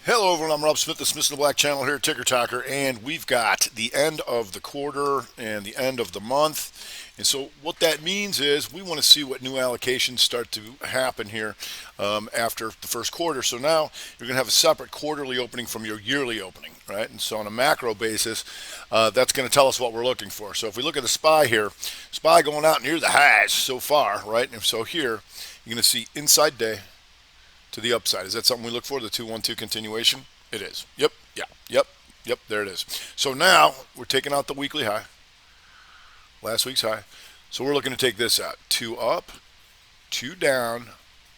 Hello everyone, I'm Rob Smith, the Smith in the Black channel here at Ticker Talker, and we've got the end of the quarter and the end of the month. And so what that means is we want to see what new allocations start to happen here after the first quarter. So now you're going to have a separate quarterly opening from your yearly opening, right? And so on a macro basis, that's going to tell us what we're looking for. So if we look at the SPY here, SPY going out near the highs so far, right? And so here you're going to see inside day to the upside. Is that something we look for, the 212 continuation? It is. Yep, yeah, yep, there it is. So now we're taking out the weekly high, last week's high. So we're looking to take this out. Two up, two down,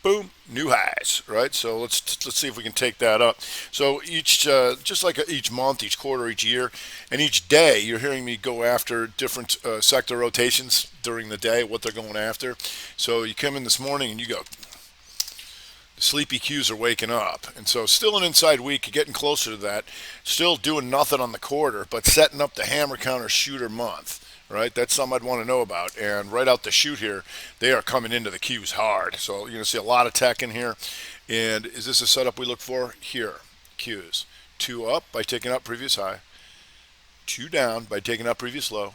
boom, new highs, right? So let's see if we can take that up. So each, just like each month, each quarter, each year, and each day, you're hearing me go after different sector rotations during the day, what they're going after. So you come in this morning and you go, sleepy Qs are waking up. And so still an inside week, getting closer to that, still doing nothing on the quarter, but setting up the hammer counter shooter month, right? That's something I'd want to know about. And right out the chute here, they are coming into the Qs hard. So you're going to see a lot of tech in here. And is this a setup we look for? Here, Qs. Two up by taking out previous high, two down by taking out previous low,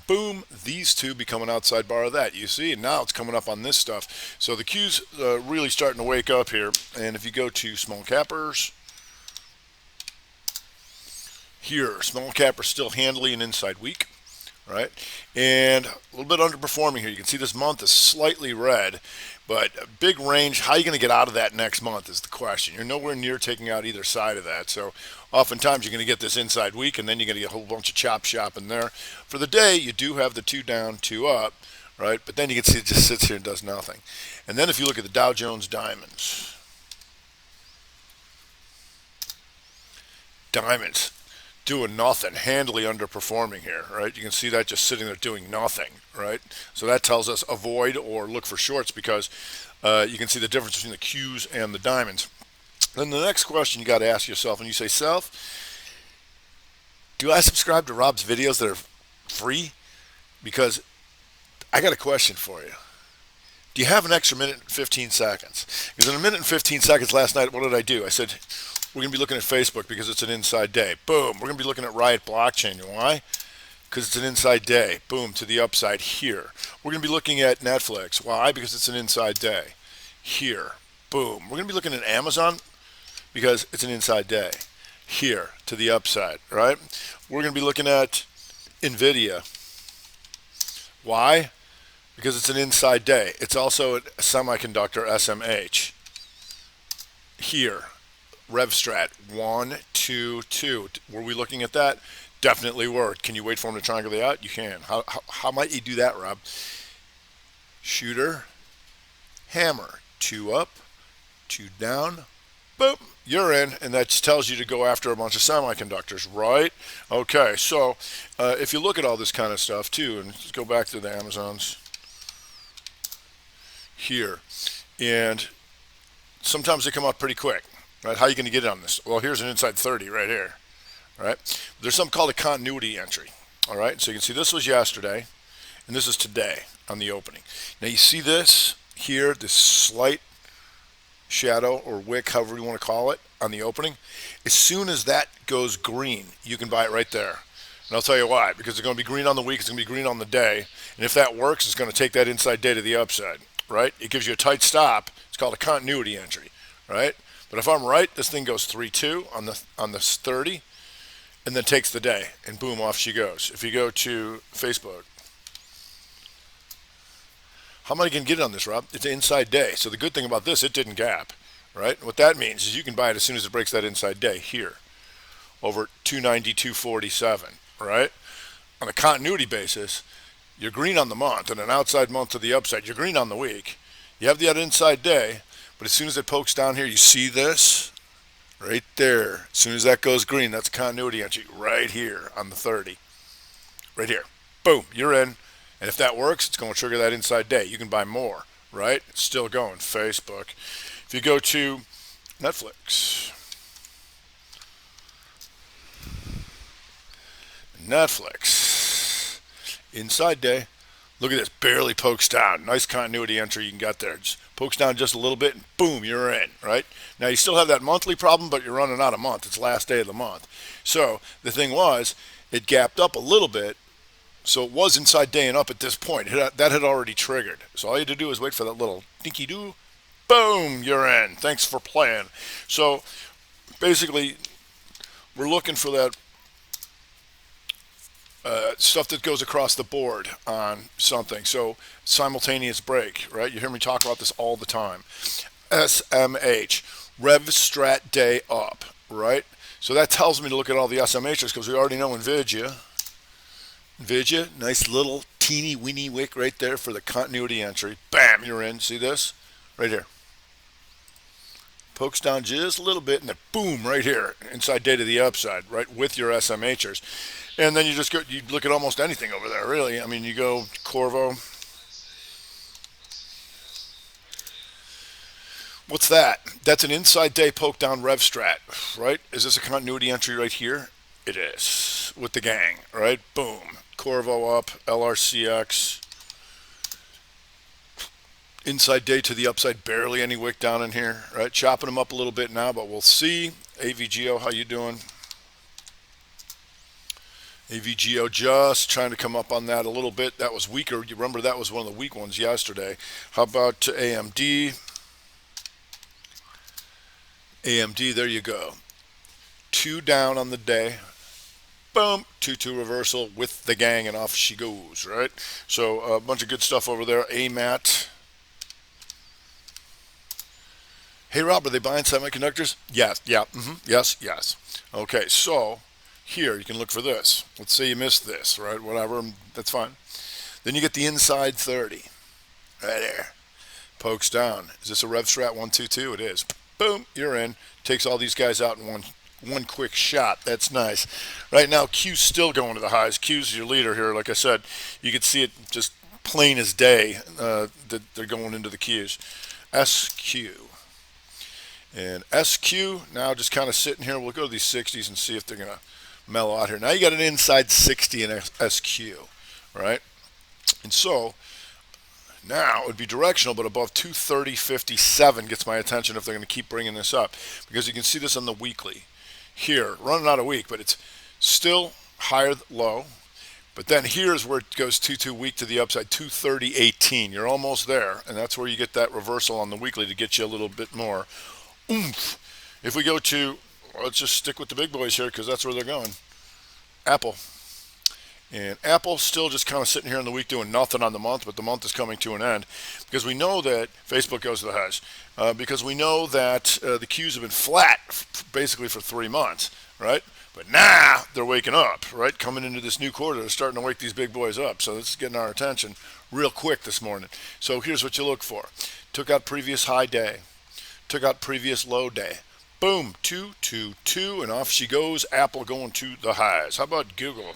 boom, these two become an outside bar of that. You see, and now it's coming up on this stuff. So the Q's really starting to wake up here. And if you go to small cappers, here, small cappers still handily an inside week, right? And a little bit underperforming here. You can see this month is slightly red, but a big range. How are you going to get out of that next month is the question. You're nowhere near taking out either side of that. So oftentimes you're going to get this inside week, and then you're going to get a whole bunch of chop shop in there. For the day, you do have the two down, two up, right? But then you can see it just sits here and does nothing. And then if you look at the Dow Jones diamonds, doing nothing, handily underperforming here, right? You can see that just sitting there doing nothing, right? So that tells us avoid or look for shorts because you can see the difference between the Qs and the diamonds. Then the next question you got to ask yourself, and you say, self, do I subscribe to Rob's videos that are free? Because I got a question for you. Do you have an extra minute and 15 seconds? Because in a minute and 15 seconds last night, what did I do? I said, we're going to be looking at Facebook because it's an inside day. Boom. We're going to be looking at Riot Blockchain. Why? Because it's an inside day. Boom, to the upside here. We're going to be looking at Netflix. Why? Because it's an inside day. Here. Boom. We're going to be looking at Amazon because it's an inside day. Here, to the upside, right? We're going to be looking at NVIDIA. Why? Because it's an inside day. It's also a semiconductor SMH. Here. RevStrat 1, 2, 2. Were we looking at that? Definitely were. Can you wait for them to triangulate out? You can. How might you do that, Rob? Shooter, hammer, two up, two down, boom, you're in, and that tells you to go after a bunch of semiconductors, right? Okay, so if you look at all this kind of stuff too, and let's go back to the Amazons here, and sometimes they come out pretty quick. Right? How are you going to get it on this? Well, here's an inside 30 right here. All right? There's something called a continuity entry. All right? So you can see this was yesterday, and this is today on the opening. Now you see this here, this slight shadow or wick, however you want to call it, on the opening. As soon as that goes green, you can buy it right there. And I'll tell you why. Because it's going to be green on the week, it's going to be green on the day. And if that works, it's going to take that inside day to the upside. Right? It gives you a tight stop. It's called a continuity entry. Right? But if I'm right, this thing goes 3-2 on the 30, and then takes the day, and boom, off she goes. If you go to Facebook, how am I going to get it on this, Rob? It's an inside day. So the good thing about this, it didn't gap, right? What that means is you can buy it as soon as it breaks that inside day here, over 290, 247, right? On a continuity basis, you're green on the month, and an outside month to the upside. You're green on the week. You have the other inside day. But as soon as it pokes down here, you see this right there. As soon as that goes green, that's a continuity entry right here on the 30. Right here. Boom, you're in. And if that works, it's going to trigger that inside day. You can buy more, right? It's still going. Facebook. If you go to Netflix. Inside day. Look at this, barely pokes down. Nice continuity entry you can get there. Just pokes down just a little bit and boom, you're in, right? Now you still have that monthly problem, but you're running out of month. It's last day of the month. So the thing was, it gapped up a little bit, so it was inside day and up at this point. That had already triggered. So all you had to do is wait for that little dinky doo. Boom, you're in. Thanks for playing. So basically, we're looking for that stuff that goes across the board on something. So simultaneous break, right? You hear me talk about this all the time. SMH, Rev Strat Day Up, right? So that tells me to look at all the SMHs because we already know NVIDIA. NVIDIA, nice little teeny weeny wick right there for the continuity entry. Bam, you're in. See this? Right here. Pokes down just a little bit and then boom, right here. Inside day to the upside, right? With your SMHers. And then you just go, you look at almost anything over there, really. I mean, you go Corvo. What's that? That's an inside day poke down rev strat, right? Is this a continuity entry right here? It is. With the gang, right? Boom. Corvo up, LRCX. Inside day to the upside, barely any wick down in here, right? Chopping them up a little bit now, but we'll see. AVGO, how you doing? AVGO just trying to come up on that a little bit. That was weaker. You remember that was one of the weak ones yesterday. How about AMD? AMD, there you go. 2 down on the day. Boom, 2-2 reversal with the gang, and off she goes, right? So a bunch of good stuff over there. AMAT. Hey, Rob, are they buying semiconductors? Yes, yeah, yes, yes. Okay, so here you can look for this. Let's say you missed this, right? Whatever, that's fine. Then you get the inside 30, right there. Pokes down. Is this a rev strat 122? It is. Boom, you're in. Takes all these guys out in one quick shot. That's nice. Right now, Q's still going to the highs. Q's your leader here. Like I said, you can see it just plain as day that they're going into the Q's. SQ. And SQ now just kind of sitting here. We'll go to these 60s and see if they're going to mellow out here. Now you got an inside 60 in SQ, right? And so now it would be directional, but above 230.57 gets my attention if they're going to keep bringing this up, because you can see this on the weekly. Here, running out a week, but it's still higher low. But then here's where it goes 2-2 weak to the upside, 230.18. You're almost there, and that's where you get that reversal on the weekly to get you a little bit more oomph. If we go to, let's just stick with the big boys here because that's where they're going. Apple. And Apple still just kind of sitting here in the week doing nothing on the month, but the month is coming to an end because we know that Facebook goes to the highs. Because we know that the Qs have been flat basically for 3 months, right? But now they're waking up, right? Coming into this new quarter, they're starting to wake these big boys up. So this is getting our attention real quick this morning. So here's what you look for. Took out previous high day. Took out previous low day. Boom, 222, and off she goes. Apple going to the highs. How about Google?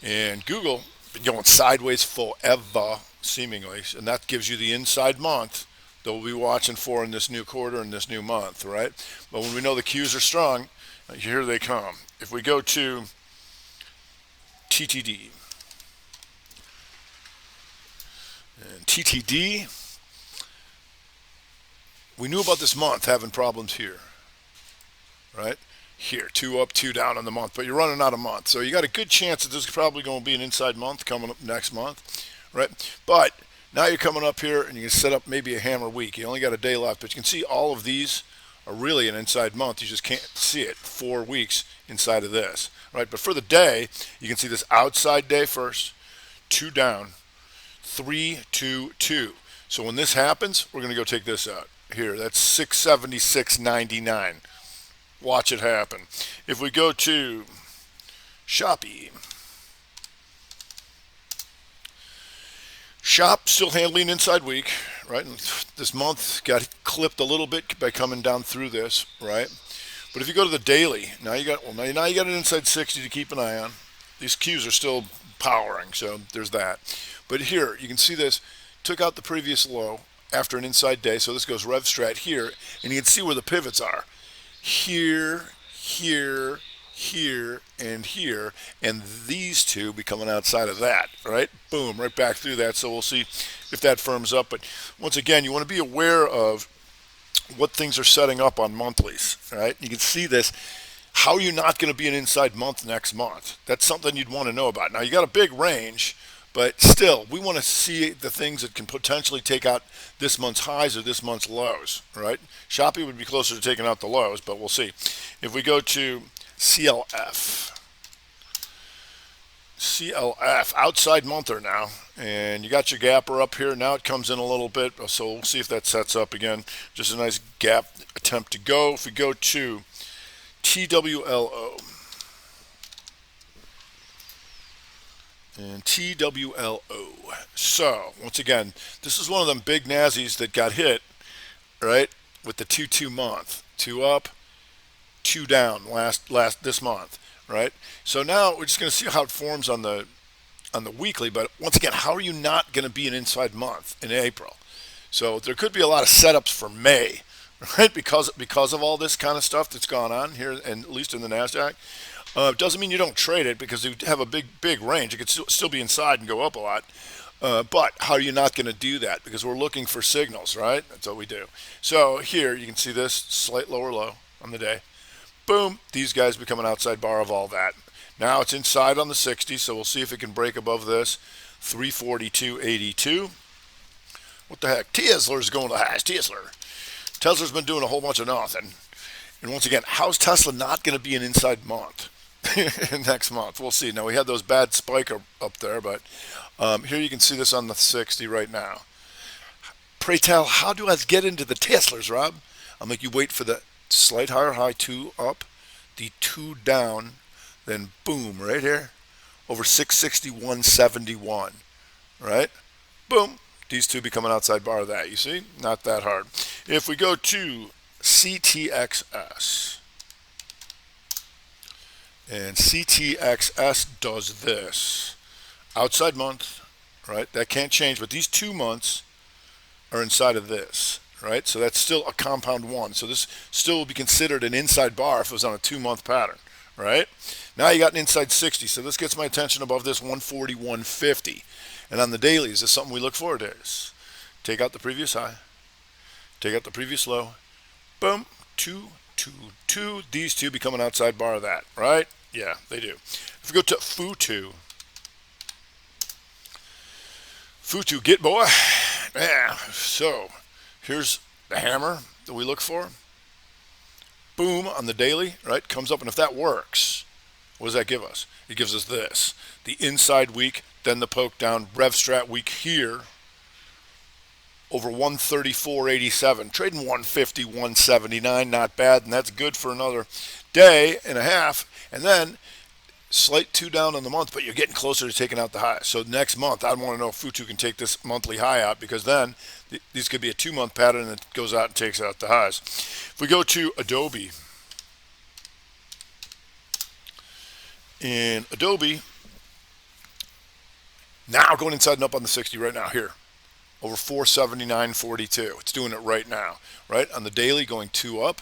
And Google been going sideways forever, seemingly, and that gives you the inside month that we'll be watching for in this new quarter and this new month, right? But when we know the Qs are strong, here they come. If we go to TTD, and TTD, we knew about this month having problems here, right? Here, 2 up, 2 down on the month, but you're running out of month. So you got a good chance that this is probably going to be an inside month coming up next month, right? But now you're coming up here and you can set up maybe a hammer week. You only got a day left, but you can see all of these are really an inside month. You just can't see it. 4 weeks inside of this, right? But for the day, you can see this outside day first, 2 down, 3, 2, 2. So when this happens, we're going to go take this out. Here, that's 676.99. Watch it happen. If we go to Shopee, Shop still handling inside week, right? And this month got clipped a little bit by coming down through this, right? But if you go to the daily, now you got an inside 60 to keep an eye on. These Qs are still powering, so there's that. But here you can see this took out the previous low after an inside day, so this goes rev strat here, and you can see where the pivots are. Here, here, here, and these two be coming outside of that, right? Boom, right back through that. So we'll see if that firms up. But once again, you want to be aware of what things are setting up on monthlies, right? You can see this. How are you not going to be an inside month next month? That's something you'd want to know about. Now, you got a big range, but still, we want to see the things that can potentially take out this month's highs or this month's lows, right? Shopee would be closer to taking out the lows, but we'll see. If we go to CLF, outside monther now, and you got your gapper up here. Now it comes in a little bit, so we'll see if that sets up again. Just a nice gap attempt to go. If we go to TWLO, and TWLO. So, once again, this is one of them big Nazis that got hit, right, with the 2-2 month. 2 up, 2 down this month, right? So now we're just going to see how it forms on the weekly, but once again, how are you not going to be an inside month in April? So there could be a lot of setups for May, right? Because of all this kind of stuff that's gone on here, and at least in the NASDAQ. Doesn't mean you don't trade it because you have a big range. It could still be inside and go up a lot. But how are you not going to do that? Because we're looking for signals, right? That's what we do. So here you can see this slight lower low on the day. Boom, these guys become an outside bar of all that. Now it's inside on the 60, so we'll see if it can break above this. 342.82. What the heck? Tesla's going to the highs. Tesla's been doing a whole bunch of nothing. And once again, how's Tesla not going to be an inside month next month? We'll see. Now, we had those bad spike up there, but here you can see this on the 60 right now. Pray tell, how do I get into the Teslas, Rob? I'll make you wait for the slight higher high, 2 up, the 2 down, then boom, right here, over 661.71, right? Boom. These two become an outside bar of that, you see? Not that hard. If we go to CTXS, and CTXS does this. Outside month, right? That can't change, but these 2 months are inside of this, right? So that's still a compound 1. So this still will be considered an inside bar if it was on a 2-month pattern, right? Now you got an inside 60, so this gets my attention above this 141.50. And on the daily, is this something we look forward to? Take out the previous high, take out the previous low, boom, 2, 2, 2. These two become an outside bar of that, right? Yeah, they do. If we go to Futu, get boy. Yeah, so here's the hammer that we look for. Boom, on the daily, right? Comes up, and if that works, what does that give us? It gives us this. The inside week, then the poke down, rev strat week here, over 134.87, trading 150, 179, not bad, and that's good for another day and a half. And then slight 2 down on the month, but you're getting closer to taking out the high. So next month, I want to know if Futu can take this monthly high out, because then these could be a 2-month pattern that goes out and takes out the highs. If we go to Adobe, in Adobe, now going inside and up on the 60 right now here. Over 479.42. It's doing it right now, right? On the daily, going 2 up,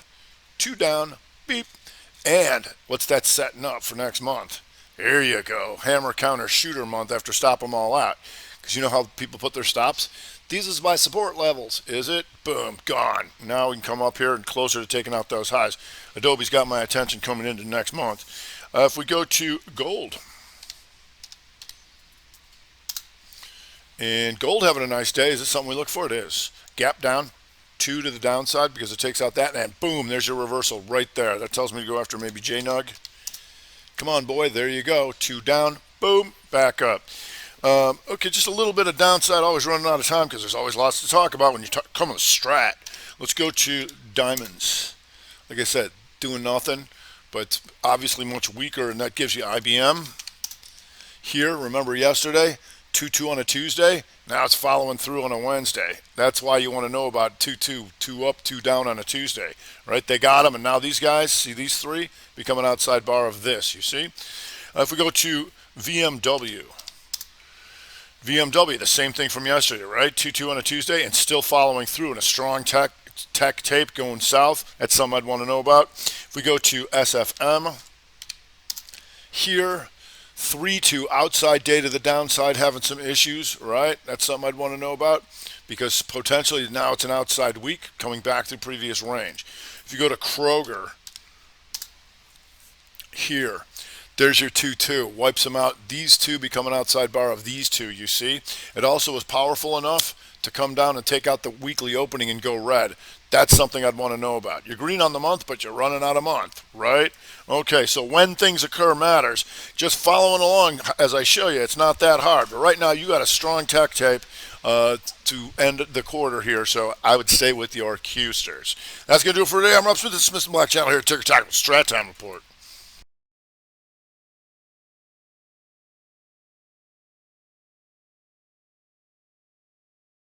2 down, beep. And what's that setting up for next month? Here you go. Hammer, counter, shooter month after stop them all out. Because you know how people put their stops? These is my support levels. Is it? Boom, gone. Now we can come up here and closer to taking out those highs. Adobe's got my attention coming into next month. If we go to gold, and gold having a nice day. Is this something we look for? It is. Gap down, 2 to the downside because it takes out that, and boom, there's your reversal right there. That tells me to go after maybe J-Nug. Come on, boy, there you go. 2 down, boom, back up. Okay, just a little bit of downside. Always running out of time because there's always lots to talk about when you come on a strat. Let's go to diamonds. Like I said, doing nothing, but obviously much weaker, and that gives you IBM. Here, remember yesterday, 2-2 on a Tuesday. Now it's following through on a Wednesday. That's why you want to know about 2-2, 2 up, 2 down on a Tuesday, right? They got them, and now these guys, see these three, become an outside bar of this, you see? If we go to VMW, the same thing from yesterday, right? 2-2 on a Tuesday, and still following through in a strong tech tape going south. That's something I'd want to know about. If we go to SFM, Here, 3-2 outside day to the downside, having some issues, right? That's something I'd want to know about because potentially now it's an outside week coming back to previous range. If you go to Kroger here, there's your 2-2. Wipes them out. These two become an outside bar of these two, you see. It also was powerful enough to come down and take out the weekly opening and go red. That's something I'd want to know about. You're green on the month, but you're running out of month, right? Okay, so when things occur matters. Just following along as I show you, it's not that hard. But right now, you got a strong tech tape to end the quarter here, so I would stay with your Qsters. That's going to do it for today. I'm Rob Smith. This is Mr. Black Channel here at Ticker Tackle Strat Time Report.